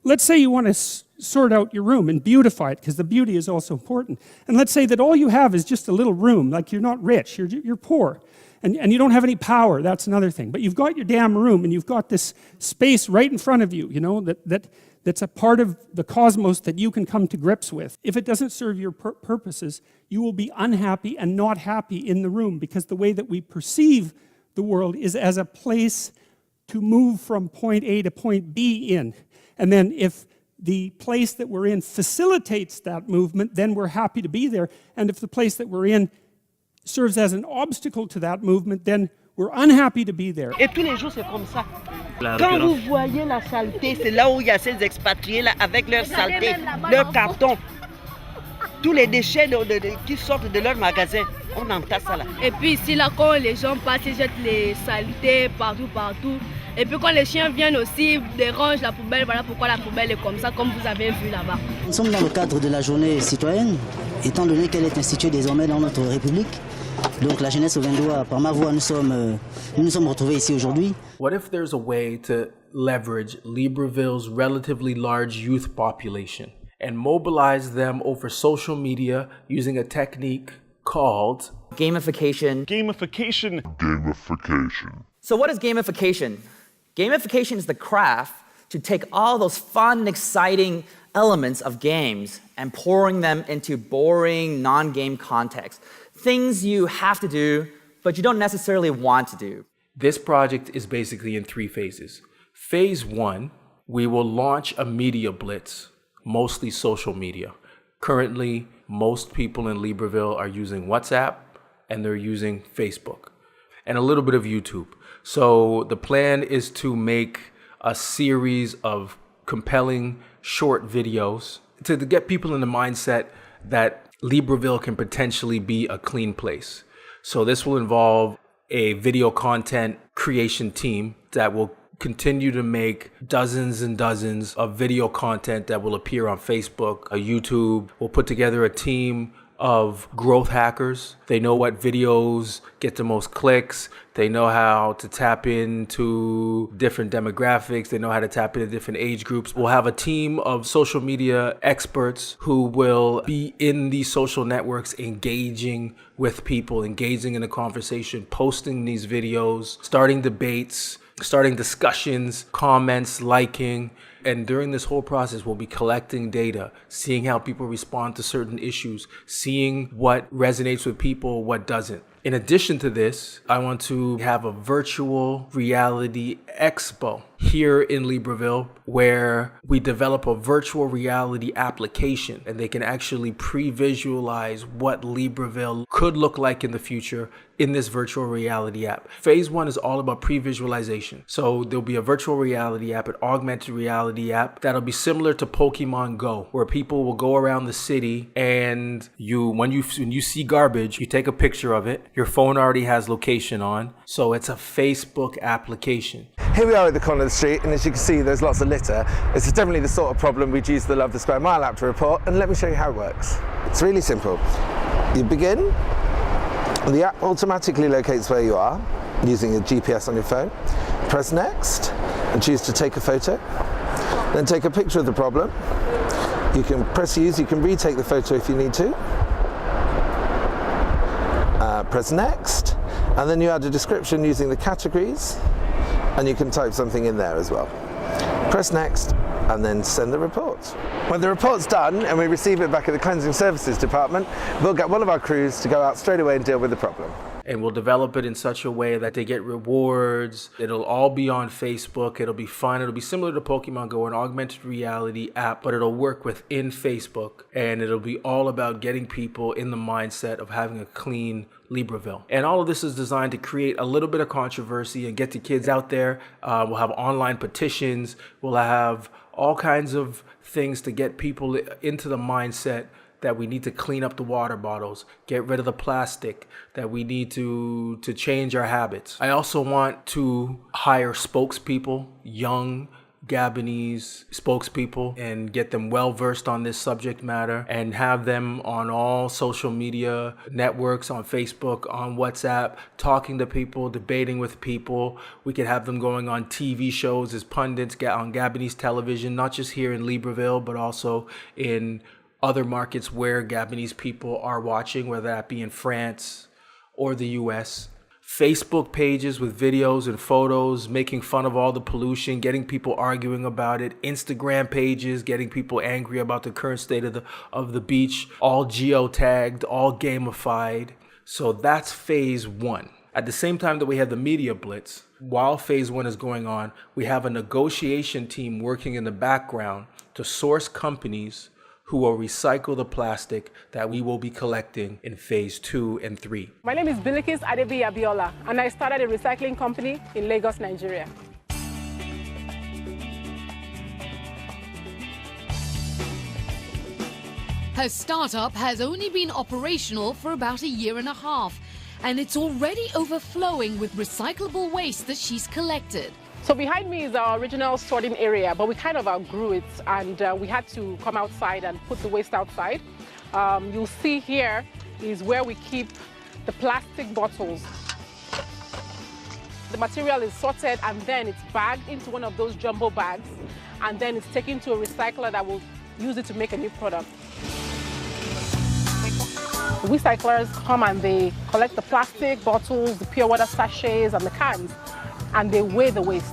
let's say you want to sort out your room and beautify it, because the beauty is also important. And let's say that all you have is just a little room, like you're not rich, you're poor. And you don't have any power, that's another thing. But you've got your damn room, and you've got this space right in front of you, you know, that's a part of the cosmos that you can come to grips with. If it doesn't serve your purposes, you will be unhappy and not happy in the room, because the way that we perceive the world is as a place to move from point A to point B in. And then if the place that we're in facilitates that movement, then we're happy to be there. And if the place that we're in serves as an obstacle to that movement, then we're unhappy to be there. Et tous les jours, c'est comme ça. Quand vous voyez la saleté, c'est là où il y a ces expatriés là avec leur saleté, leur carton, tous les déchets qui sortent de leur magasin, on entasse ça là. Et puis ici là, quand les gens passent, ils jettent les saletés partout. Et puis quand les chiens viennent aussi, ils dérangent la poubelle. Voilà pourquoi la poubelle est comme ça, comme vous avez vu là-bas. Nous sommes dans le cadre de la journée citoyenne, étant donné qu'elle est instituée désormais dans notre République. Donc la jeunesse auvergnoise, par ma voix, nous nous sommes retrouvés ici aujourd'hui. What if there's a way to leverage Libreville's relatively large youth population and mobilize them over social media using a technique called gamification. Gamification. So what is gamification? Gamification is the craft to take all those fun and exciting elements of games and pouring them into boring, non-game context. Things you have to do, but you don't necessarily want to do. This project is basically in 3 phases. Phase 1, we will launch a media blitz, mostly social media. Currently, most people in Libreville are using WhatsApp and they're using Facebook and a little bit of YouTube. So the plan is to make a series of compelling short videos to get people in the mindset that Libreville can potentially be a clean place. So this will involve a video content creation team that will continue to make dozens and dozens of video content that will appear on Facebook, YouTube. We'll put together a team of growth hackers. They know what videos get the most clicks. They know how to tap into different demographics. They know how to tap into different age groups. We'll have a team of social media experts who will be in these social networks, engaging with people, engaging in a conversation, posting these videos, starting debates, starting discussions, comments, liking. And during this whole process, we'll be collecting data, seeing how people respond to certain issues, seeing what resonates with people, what doesn't. In addition to this, I want to have a virtual reality expo here in Libreville where we develop a virtual reality application and they can actually pre-visualize what Libreville could look like in the future in this virtual reality app. Phase 1 is all about pre-visualization. So there'll be a virtual reality app, an augmented reality app that'll be similar to Pokemon Go, where people will go around the city and when you see garbage, you take a picture of it. Your phone already has location on, so it's a Facebook application. Here we are at the corner of the street, and as you can see, there's lots of litter. This is definitely the sort of problem we'd use the Love the Square Mile app to report, and let me show you how it works. It's really simple. You begin, the app automatically locates where you are using a GPS on your phone. Press next and choose to take a photo. Then take a picture of the problem. You can press use, you can retake the photo if you need to. Press next, and then you add a description using the categories, and you can type something in there as well. Press next, and then send the report. When the report's done and we receive it back at the Cleansing Services Department, we'll get one of our crews to go out straight away and deal with the problem. And we'll develop it in such a way that they get rewards. It'll all be on Facebook. It'll be fun. It'll be similar to Pokemon Go, an augmented reality app, but it'll work within Facebook. And it'll be all about getting people in the mindset of having a clean Libreville. And all of this is designed to create a little bit of controversy and get the kids out there. We'll have online petitions. We'll have all kinds of things to get people into the mindset that we need to clean up the water bottles, get rid of the plastic, that we need to change our habits. I also want to hire spokespeople, young, Gabonese spokespeople and get them well versed on this subject matter and have them on all social media networks, on Facebook, on WhatsApp, talking to people, debating with people. We could have them going on TV shows as pundits on Gabonese television, not just here in Libreville, but also in other markets where Gabonese people are watching, whether that be in France or the US. Facebook pages with videos and photos, making fun of all the pollution, getting people arguing about it. Instagram pages, getting people angry about the current state of the beach, all geotagged, all gamified. So that's phase one. At the same time that we have the media blitz, while phase one is going on, we have a negotiation team working in the background to source companies who will recycle the plastic that we will be collecting in phase 2 and 3. My name is Bilikis Adebi Abiola, and I started a recycling company in Lagos, Nigeria. Her startup has only been operational for about a year and a half, and it's already overflowing with recyclable waste that she's collected. So behind me is our original sorting area, but we kind of outgrew it, and we had to come outside and put the waste outside. You'll see here is where we keep the plastic bottles. The material is sorted and then it's bagged into one of those jumbo bags, and then it's taken to a recycler that will use it to make a new product. The recyclers come and they collect the plastic bottles, the pure water sachets, and the cans, and they weigh the waste.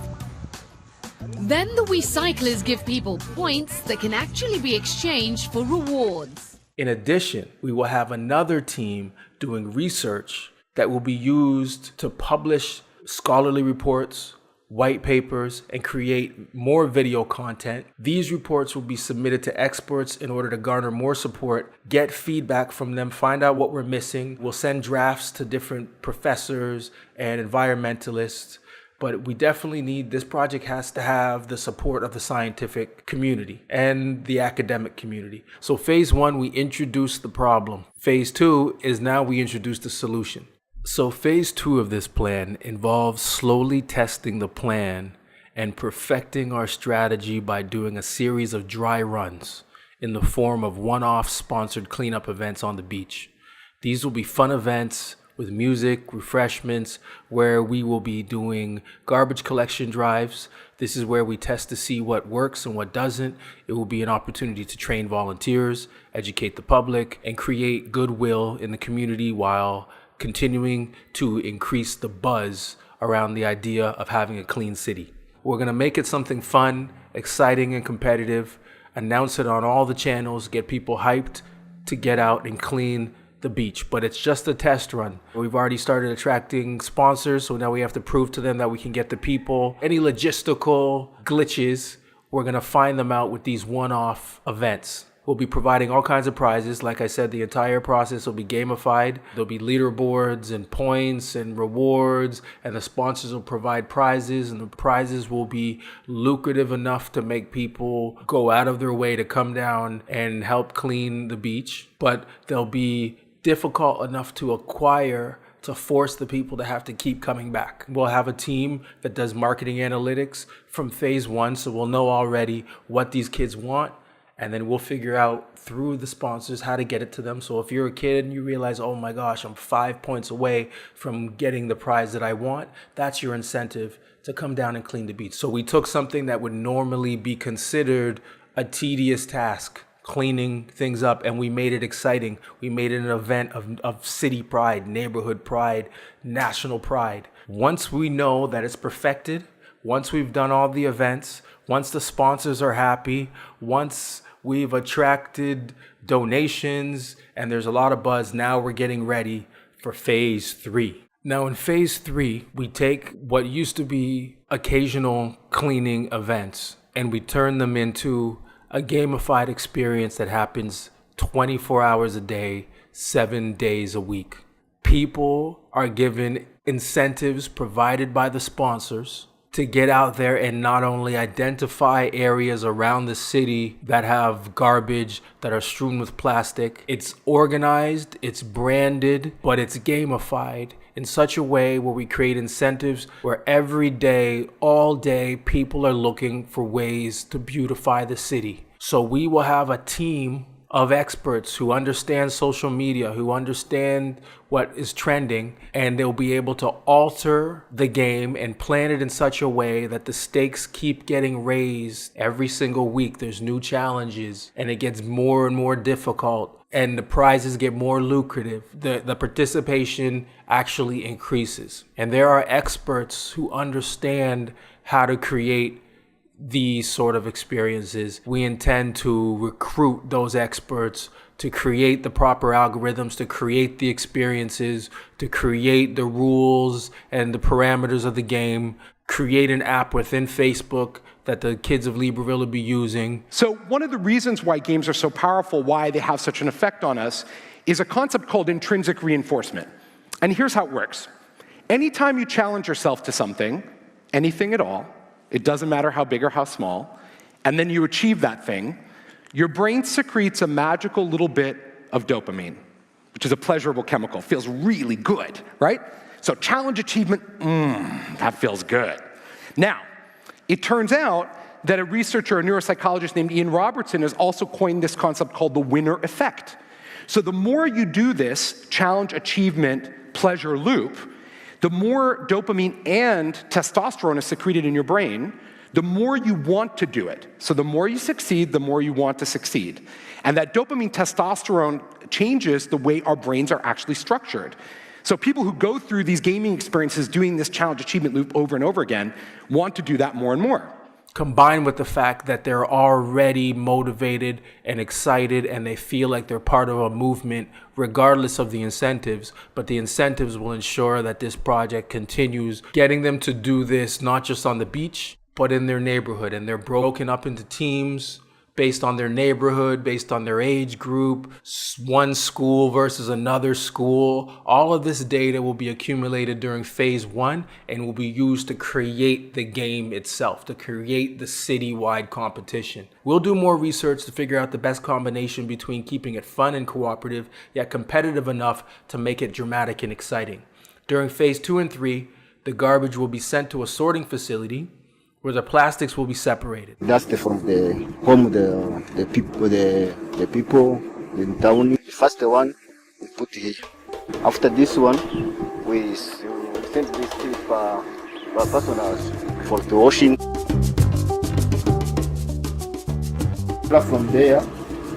Then the recyclers give people points that can actually be exchanged for rewards. In addition, we will have another team doing research that will be used to publish scholarly reports, white papers, and create more video content. These reports will be submitted to experts in order to garner more support, get feedback from them, find out what we're missing. We'll send drafts to different professors and environmentalists. But we definitely need, this project has to have the support of the scientific community and the academic community. So phase one, we introduced the problem. Phase two is now we introduce the solution. So phase two of this plan involves slowly testing the plan and perfecting our strategy by doing a series of dry runs in the form of one-off sponsored cleanup events on the beach. These will be fun events with music, refreshments, where we will be doing garbage collection drives. This is where we test to see what works and what doesn't. It will be an opportunity to train volunteers, educate the public, and create goodwill in the community while continuing to increase the buzz around the idea of having a clean city. We're gonna make it something fun, exciting, and competitive, announce it on all the channels, get people hyped to get out and clean the beach, but it's just a test run. We've already started attracting sponsors, so now we have to prove to them that we can get the people. Any logistical glitches, we're gonna find them out with these one-off events. We'll be providing all kinds of prizes. Like I said, the entire process will be gamified. There'll be leaderboards and points and rewards, and the sponsors will provide prizes, and the prizes will be lucrative enough to make people go out of their way to come down and help clean the beach. But they'll be difficult enough to acquire to force the people to have to keep coming back. We'll have a team that does marketing analytics from phase one, so we'll know already what these kids want, and then we'll figure out through the sponsors how to get it to them. So if you're a kid and you realize, oh my gosh, I'm 5 points away from getting the prize that I want, that's your incentive to come down and clean the beach. So we took something that would normally be considered a tedious task, cleaning things up, and we made it exciting. We made it an event of city pride, neighborhood pride, national pride. Once we know that it's perfected, once we've done all the events, once the sponsors are happy, once we've attracted donations and there's a lot of buzz, now we're getting ready for phase three. Now in phase three, we take what used to be occasional cleaning events and we turn them into a gamified experience that happens 24 hours a day, 7 days a week. People are given incentives provided by the sponsors to get out there and not only identify areas around the city that have garbage, that are strewn with plastic. It's organized, it's branded, but it's gamified. in such a way where we create incentives where every day, all day, people are looking for ways to beautify the city. So we will have a team of experts who understand social media, who understand what is trending, and they'll be able to alter the game and plan it in such a way that the stakes keep getting raised every single week. There's new challenges and it gets more and more difficult and the prizes get more lucrative. The participation actually increases. And there are experts who understand how to create these sort of experiences. We intend to recruit those experts to create the proper algorithms, to create the experiences, to create the rules and the parameters of the game, create an app within Facebook that the kids of Libreville will be using. So one of the reasons why games are so powerful, why they have such an effect on us, is a concept called intrinsic reinforcement. And here's how it works. Anytime you challenge yourself to something, anything at all, it doesn't matter how big or how small, and then you achieve that thing, your brain secretes a magical little bit of dopamine, which is a pleasurable chemical. It feels really good, right? So challenge achievement, that feels good. Now, it turns out that a researcher, a neuropsychologist named Ian Robertson, has also coined this concept called the winner effect. So the more you do this challenge achievement pleasure loop, the more dopamine and testosterone is secreted in your brain, the more you want to do it. So the more you succeed, the more you want to succeed. And that dopamine testosterone changes the way our brains are actually structured. So people who go through these gaming experiences doing this challenge achievement loop over and over again want to do that more and more. Combined with the fact that they're already motivated and excited and they feel like they're part of a movement regardless of the incentives, but the incentives will ensure that this project continues, getting them to do this not just on the beach, but in their neighborhood. And they're broken up into teams based on their neighborhood, based on their age group, one school versus another school. All of this data will be accumulated during phase 1 and will be used to create the game itself, to create the citywide competition. We'll do more research to figure out the best combination between keeping it fun and cooperative, yet competitive enough to make it dramatic and exciting. During phase 2 and 3, the garbage will be sent to a sorting facility where the plastics will be separated. That's from the home, the people in town. The first one we put here. After this one, we send this to personal for the washing. From there,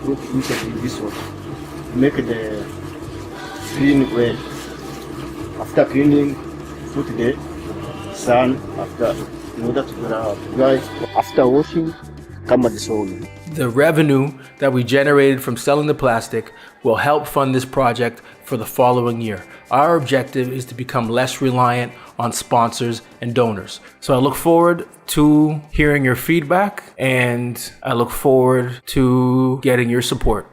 put inside this one. Make the clean well. After cleaning, put the sun after. In order to dry. After washing, come at the soul. The revenue that we generated from selling the plastic will help fund this project for the following year. Our objective is to become less reliant on sponsors and donors. So I look forward to hearing your feedback and I look forward to getting your support.